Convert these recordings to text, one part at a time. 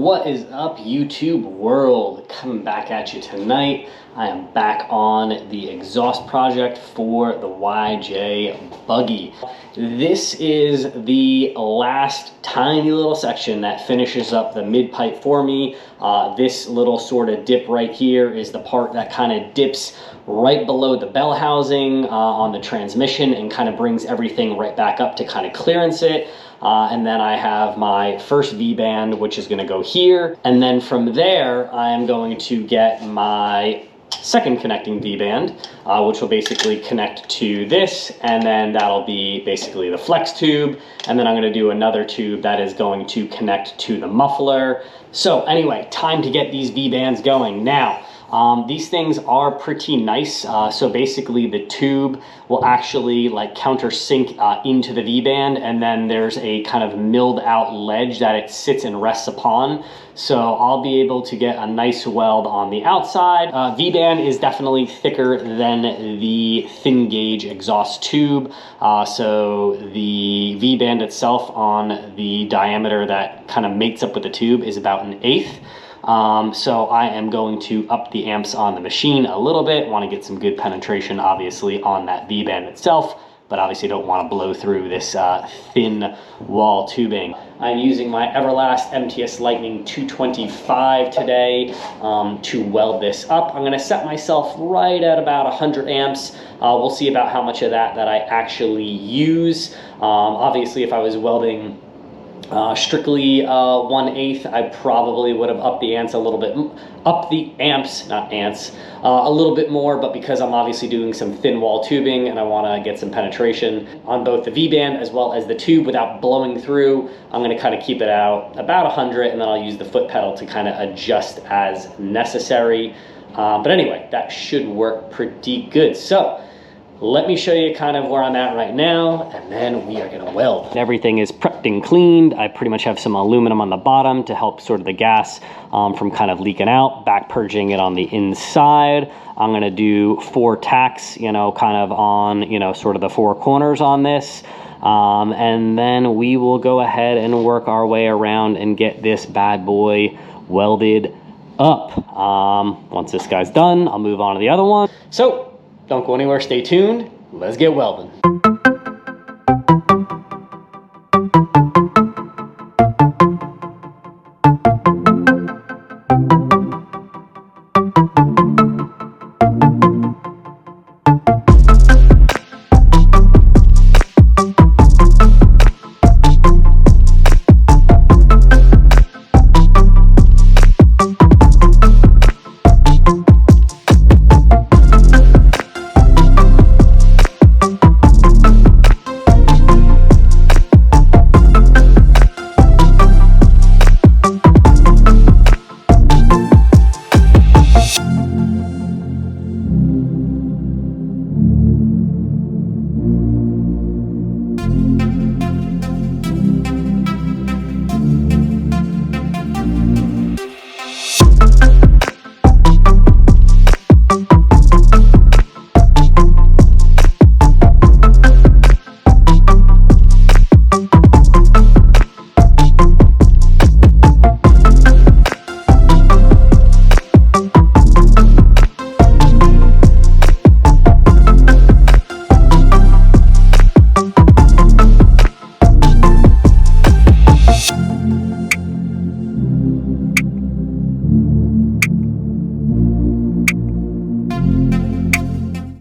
What is up, YouTube world? Coming back at you tonight. I am back on the exhaust project for the YJ buggy. This is the last tiny little section that finishes up the mid pipe for me. This little sort of dip right here is the part that kind of dips right below the bell housing on the transmission and kind of brings everything right back up to kind of clearance it. And then I have my first VBand, which is going to go here. And then from there, I am going to get my second connecting VBand, which will basically connect to this. And then that'll be basically the flex tube. And then I'm going to do another tube that is going to connect to the muffler. So anyway, time to get these VBands going. Now, these things are pretty nice. So basically the tube will actually like countersink into the V-band, and then there's a kind of milled out ledge that it sits and rests upon. So I'll be able to get a nice weld on the outside. V-band is definitely thicker than the thin gauge exhaust tube. So the V-band itself on the diameter that kind of mates up with the tube is about 1/8. So I am going to up the amps on the machine a little bit. Want to get some good penetration, obviously, on that V-band itself, but obviously don't want to blow through this thin wall tubing. I'm using my Everlast MTS Lightning 225 today to weld this up. I'm going to set myself right at about 100 amps. We'll see about how much of that I actually use. Obviously, if I was welding strictly 1/8, I probably would have upped the amps a little bit, a little bit more, but because I'm obviously doing some thin wall tubing and I want to get some penetration on both the V-band as well as the tube without blowing through, I'm going to kind of keep it out about 100, and then I'll use the foot pedal to kind of adjust as necessary. But anyway, that should work pretty good. So let me show you kind of where I'm at right now, and then we are gonna weld. Everything is prepped and cleaned. I pretty much have some aluminum on the bottom to help sort of the gas from kind of leaking out, back purging it on the inside. I'm gonna do 4 tacks, you know, kind of on, you know, sort of the 4 corners on this. And then we will go ahead and work our way around and get this bad boy welded up. Once this guy's done, I'll move on to the other one. So don't go anywhere, stay tuned, let's get welding.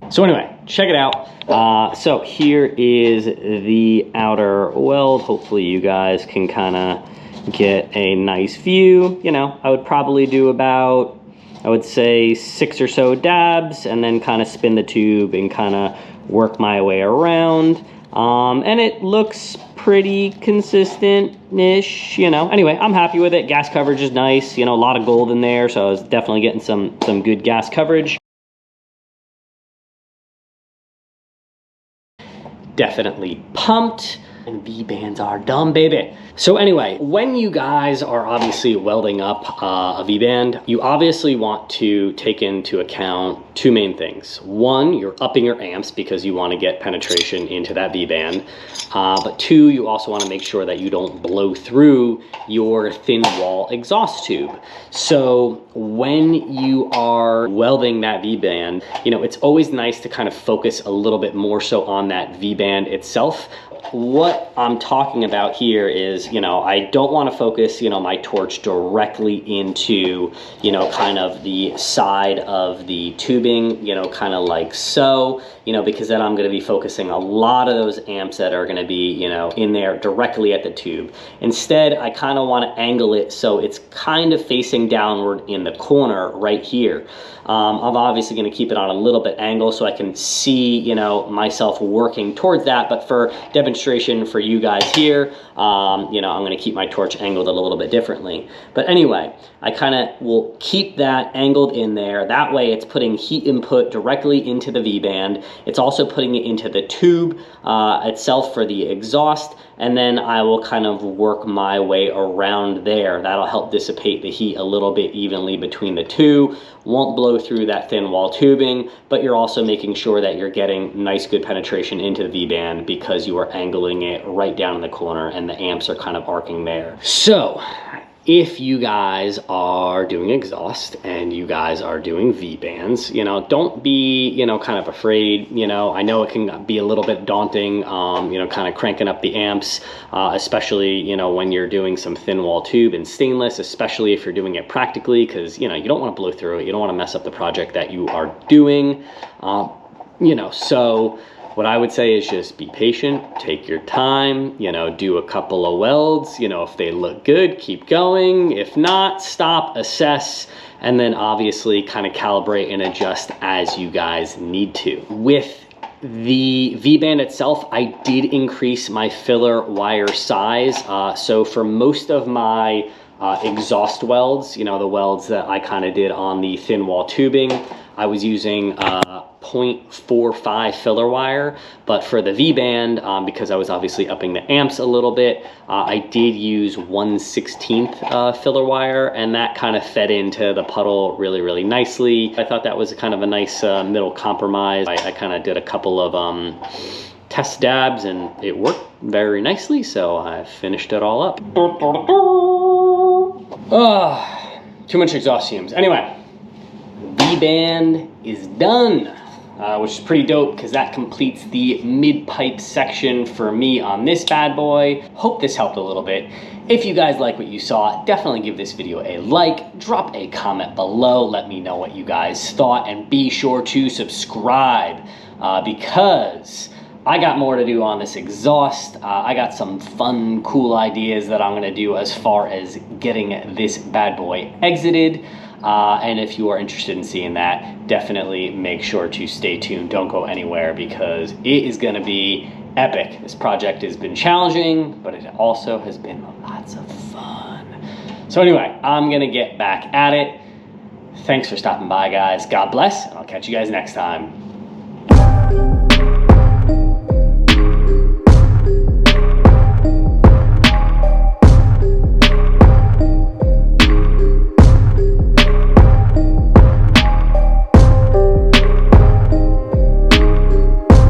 So anyway, check it out. So here is the outer weld. Hopefully you guys can kind of get a nice view. You know, I would probably do about, I would say 6 or so dabs, and then kind of spin the tube and kind of work my way around. And it looks pretty consistent-ish, you know. Anyway, I'm happy with it. Gas coverage is nice, you know, a lot of gold in there, so I was definitely getting some good gas coverage. Definitely pumped. and V-bands are done, baby. So anyway, when you guys are obviously welding up a V-band, you obviously want to take into account two main things. One, you're upping your amps because you want to get penetration into that V-band. But two, you also want to make sure that you don't blow through your thin wall exhaust tube. So when you are welding that V-band, you know, it's always nice to kind of focus a little bit more so on that V-band itself. What I'm talking about here is, you know, I don't want to focus, you know, my torch directly into, you know, kind of the side of the tubing, you know, kind of like so, you know, because then I'm going to be focusing a lot of those amps that are going to be, you know, in there directly at the tube. Instead, I kind of want to angle it so it's kind of facing downward in the corner right here. I'm obviously going to keep it on a little bit angle so I can see, you know, myself working towards that. But for demonstration for you guys here, you know, I'm going to keep my torch angled a little bit differently. But anyway, I kind of will keep that angled in there. That way it's putting heat input directly into the V-band. It's also putting it into the tube itself for the exhaust. And then I will kind of work my way around there. That'll help dissipate the heat a little bit evenly between the two. Won't blow through that thin wall tubing, but you're also making sure that you're getting nice, good penetration into the V-band because you are angling it right down in the corner and the amps are kind of arcing there. So if you guys are doing exhaust and you guys are doing V-bands, you know, don't be, you know, kind of afraid. You know, I know it can be a little bit daunting, you know, kind of cranking up the amps, especially, you know, when you're doing some thin wall tube and stainless, especially if you're doing it practically, because, you know, you don't want to blow through it. You don't want to mess up the project that you are doing, you know, so what I would say is just be patient, take your time, you know, do a couple of welds, you know, if they look good, keep going. If not, stop, assess, and then obviously kind of calibrate and adjust as you guys need to. With the V-band itself, I did increase my filler wire size. So for most of my exhaust welds, you know, the welds that I kind of did on the thin wall tubing, I was using 0.45 filler wire, but for the V-band, because I was obviously upping the amps a little bit, I did use 1/16 filler wire, and that kind of fed into the puddle really, really nicely. I thought that was kind of a nice middle compromise. I kind of did a couple of test dabs and it worked very nicely, so I finished it all up. Oh, too much exhaust fumes. Anyway, V-band is done, which is pretty dope because that completes the mid-pipe section for me on this bad boy. Hope this helped a little bit. If you guys like what you saw, definitely give this video a like, drop a comment below, let me know what you guys thought, and be sure to subscribe because I got more to do on this exhaust. I got some fun, cool ideas that I'm gonna do as far as getting this bad boy exited. And if you are interested in seeing that, definitely make sure to stay tuned. Don't go anywhere because it is gonna be epic. This project has been challenging, but it also has been lots of fun. So anyway, I'm gonna get back at it. Thanks for stopping by, guys. God bless, and I'll catch you guys next time.